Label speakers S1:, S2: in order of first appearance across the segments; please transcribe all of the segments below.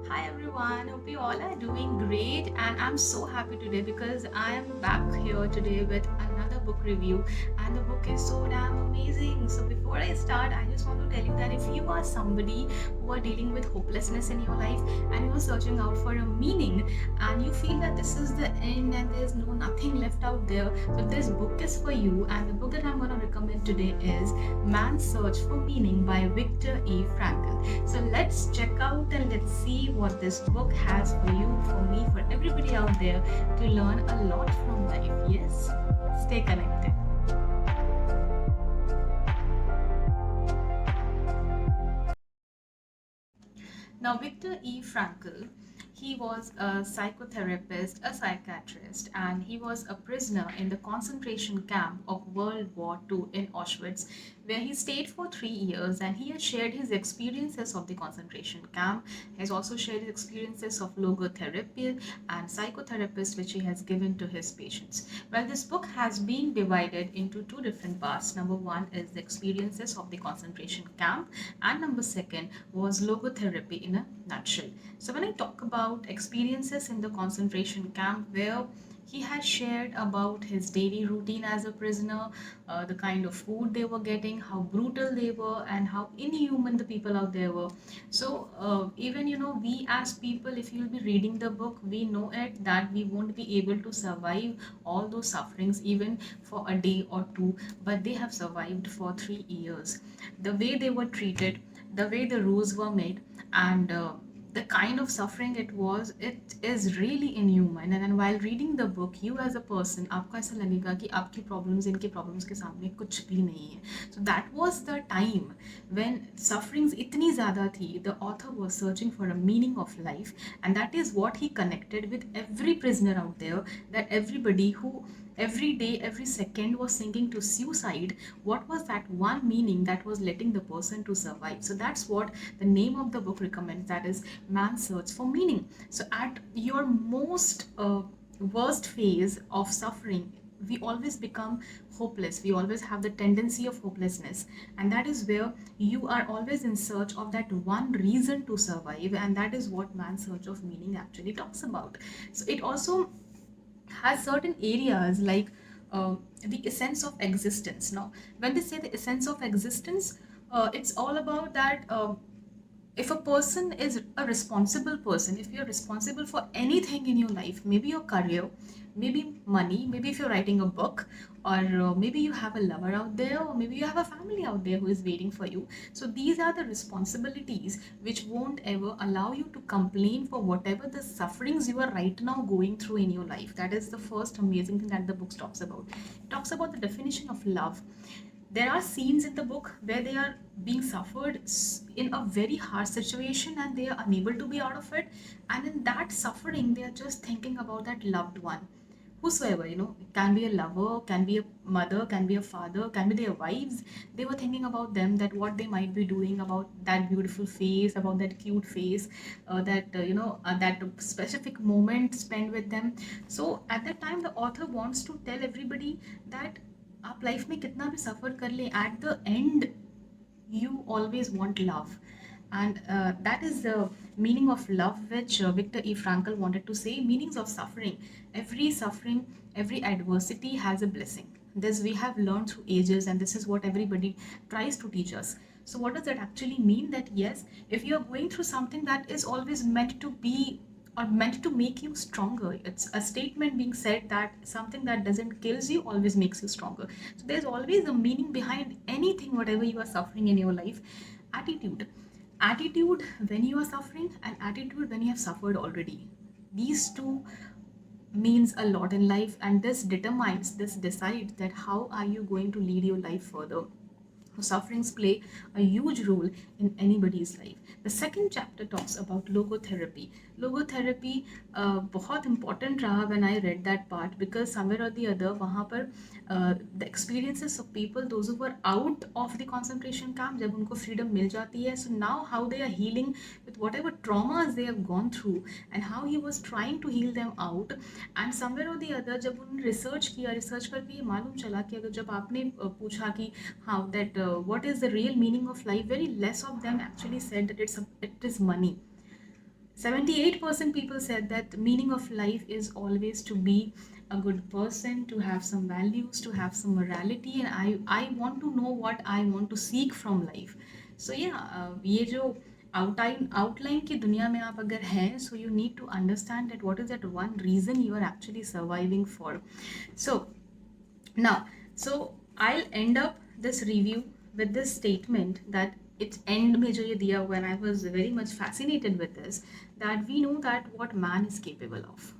S1: Hi everyone, hope you all are doing great, and I'm so happy today because I am back here today with another book review, and the book is so damn amazing. So before I start, I just want to tell you that if you are somebody who are dealing with hopelessness in your life and you're searching out for a meaning and you feel that this is the end and there's nothing left out there, so this book is for you. And the book that I'm going to recommend today is Man's Search for Meaning by Viktor E Frankl. So let's check out and let's see what this book has for you, for me, for everybody out there to learn a lot from life. Yes, stay connected. Now, Viktor E. Frankl, he was a psychotherapist, a psychiatrist, and he was a prisoner in the concentration camp of World War II in Auschwitz, where he stayed for 3 years. And he has shared his experiences of the concentration camp. He has also shared his experiences of logotherapy and psychotherapist, which he has given to his patients. Well, this book has been divided into two different parts. Number one is the experiences of the concentration camp, and number second was logotherapy in a nutshell. So when I talk about experiences in the concentration camp, where he has shared about his daily routine as a prisoner, the kind of food they were getting, how brutal they were, and how inhuman the people out there were. So even we as people, if you'll be reading the book, we know it that we won't be able to survive all those sufferings even for a day or two, but they have survived for 3 years. The way they were treated, the way the rules were made, and the kind of suffering it was, it is really inhuman. And then while reading the book, you as a person, आपको ऐसा लगेगा कि आपकी problems इनके problems के सामने कुछ भी नहीं है. So that was the time when sufferings इतनी ज़्यादा थी. The author was searching for a meaning of life, and that is what he connected with every prisoner out there. That everybody who every day, every second was sinking to suicide, what was that one meaning that was letting the person to survive? So that's what the name of the book recommends, that is Man's Search for Meaning. So at your most worst phase of suffering, we always become hopeless. We always have the tendency of hopelessness, and that is where you are always in search of that one reason to survive, and that is what Man's Search of Meaning actually talks about. So it also has certain areas like the essence of existence. Now, when they say the essence of existence, it's all about that. If a person is a responsible person, if you're responsible for anything in your life, maybe your career, maybe money, maybe if you're writing a book, or maybe you have a lover out there, or maybe you have a family out there who is waiting for you. So these are the responsibilities which won't ever allow you to complain for whatever the sufferings you are right now going through in your life. That is the first amazing thing that the book talks about. It talks about the definition of love. There are scenes in the book where they are being suffered in a very hard situation and they are unable to be out of it, and in that suffering they are just thinking about that loved one, whosoever, it can be a lover, can be a mother, can be a father, can be their wives. They were thinking about them, that what they might be doing, about that beautiful face, about that cute face, that specific moment spent with them. So at that time the author wants to tell everybody that आप life में कितना भी सफ़र कर ले, at the end you always want love. And that is the meaning of love, which Viktor E. Frankl wanted to say. Meanings of suffering. Every suffering, every adversity has a blessing. This we have learned through ages, and this is what everybody tries to teach us. So, what does that actually mean? That yes, if you are going through something that is always meant to be or meant to make you stronger. It's a statement being said that something that doesn't kills you always makes you stronger. So there's always a meaning behind anything, whatever you are suffering in your life. Attitude. Attitude when you are suffering, and attitude when you have suffered already. These two means a lot in life, and this decides that how are you going to lead your life further. So sufferings play a huge role in anybody's life. The second chapter talks about logotherapy. Logotherapy बहुत important रहा when I read that part, because somewhere or the other वहाँ पर the experiences of people, those who were out of the concentration camp, जब उनको freedom मिल जाती है, so now how they are healing with whatever traumas they have gone through, and how he was trying to heal them out. And somewhere or the other जब उन्होंने research किया, research करके ये मालूम चला कि अगर जब आपने पूछा कि how that what is the real meaning of life, very less of them actually said that it is money. 78% people said that the meaning of life is always to be a good person, to have some values, to have some morality, and I want to know what I want to seek from life. So yeah, ये जो outline की दुनिया में आप अगर हैं, so you need to understand that what is that one reason you are actually surviving for. So now, so I'll end up this review with this statement that it end में जो ये दिया हुआ, and I was very much fascinated with this, that we know that what man is capable of.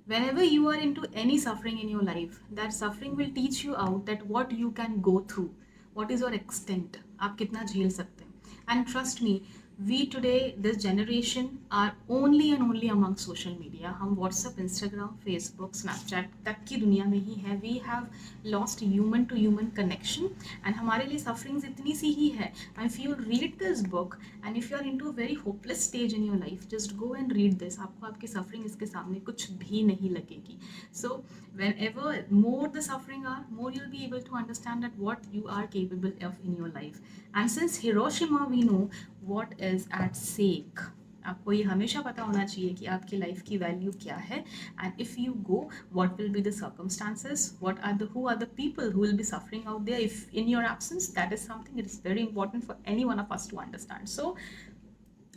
S1: Whenever you are into any suffering in your life, that suffering will teach you out that what you can go through, what is your extent, आप कितना झेल सकते हैं. And trust me, we today, this generation, are only and only among social media. हम WhatsApp, Instagram, Facebook, Snapchat तक की दुनिया में ही है. We have lost human to human connection, and हमारे लिए sufferings इतनी सी ही है. And if you read this book, and if you are into a very hopeless stage in your life, just go and read this. आपको आपकी suffering इसके सामने कुछ भी नहीं लगेगी. So whenever more the suffering are, more you'll be able to understand that what you are capable of in your life. And since Hiroshima, we know what is at stake. आपको ये हमेशा पता होना चाहिए कि आपकी लाइफ की value क्या है, and if you go, what will be the circumstances, what are the who are the people who will be suffering out there if in your absence. That is something it is very important for any one of us to understand. So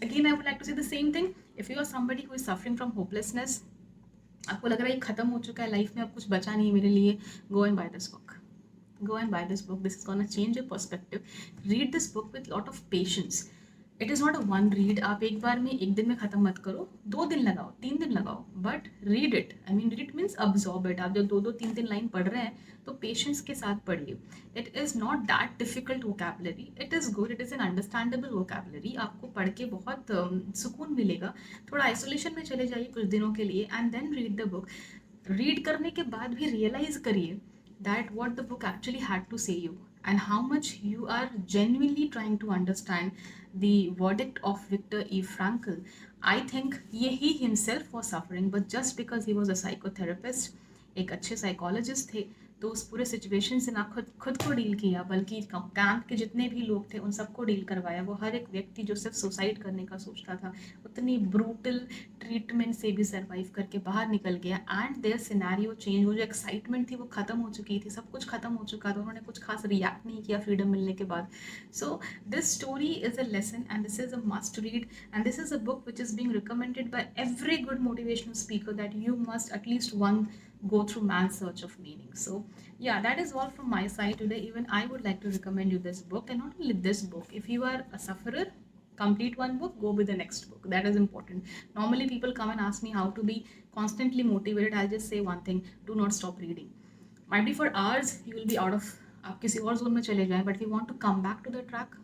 S1: again I would like to say the same thing. If you are somebody who is suffering from hopelessness, आपको लग रहा है ये खत्म हो चुका है life में, अब कुछ बचा नहीं मेरे लिए, go and buy this book. Go and buy this book. This is gonna change your perspective. Read this book with lot of patience. It is not a one read. आप एक बार में एक दिन में ख़त्म मत करो, 2 दिन लगाओ, 3 दिन लगाओ, but read it. I mean read it means absorb it. आप जब 2-2, 3-3 लाइन पढ़ रहे हैं तो पेशेंस के साथ पढ़िए. It is not that difficult vocabulary. It is good. It is an understandable vocabulary. आपको पढ़ के बहुत सुकून मिलेगा. थोड़ा आइसोलेशन में चले जाइए कुछ दिनों के लिए, and then read the book. Read करने के बाद भी रियलाइज़ करिए that what the book actually had to say you, and how much you are genuinely trying to understand the verdict of Viktor E Frankl. I think he himself was suffering, but just because he was a psychotherapist, एक अच्छे psychologist थे, तो उस पूरे situation से ना खुद को डील किया, बल्कि कैंप के जितने भी लोग थे उन सबको डील करवाया. वो हर एक व्यक्ति जो सिर्फ सुसाइड करने का सोचता था, उतनी ब्रूटल ट्रीटमेंट से भी सर्वाइव करके बाहर निकल गया. And there scenario change. वो जो एक्साइटमेंट थी वो ख़त्म हो चुकी थी, सब कुछ ख़त्म हो चुका था, उन्होंने कुछ खास रिएक्ट नहीं किया फ्रीडम मिलने के बाद. So this story is a lesson, and this is a must read, and this is a book which is being recommended by every good motivational speaker that you must at least one go through man's search of meaning. So yeah, that is all from my side today. Even I would like to recommend you this book, and not only this book, if you are a sufferer, complete one book, go with the next book. That is important. Normally people come and ask me how to be constantly motivated. I'll just say one thing: do not stop reading. Might be for hours you will be out of, आप किसी और zone में चले जाएं, but if you want to come back to the track,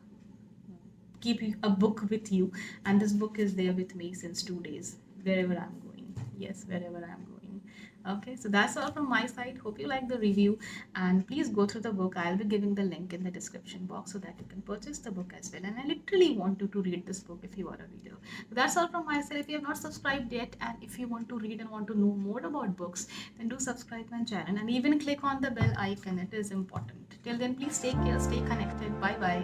S1: keep a book with you, and this book is there with me since 2 days, wherever I'm going. Yes, wherever I'm going. Okay, so that's all from my side. Hope you like the review, and please go through the book. I'll be giving the link in the description box so that you can purchase the book as well. And I literally want you to read this book if you are a reader. So that's all from my side. If you have not subscribed yet, and if you want to read and want to know more about books, then do subscribe my channel and even click on the bell icon. It is important. Till then, please take care, stay connected. Bye bye.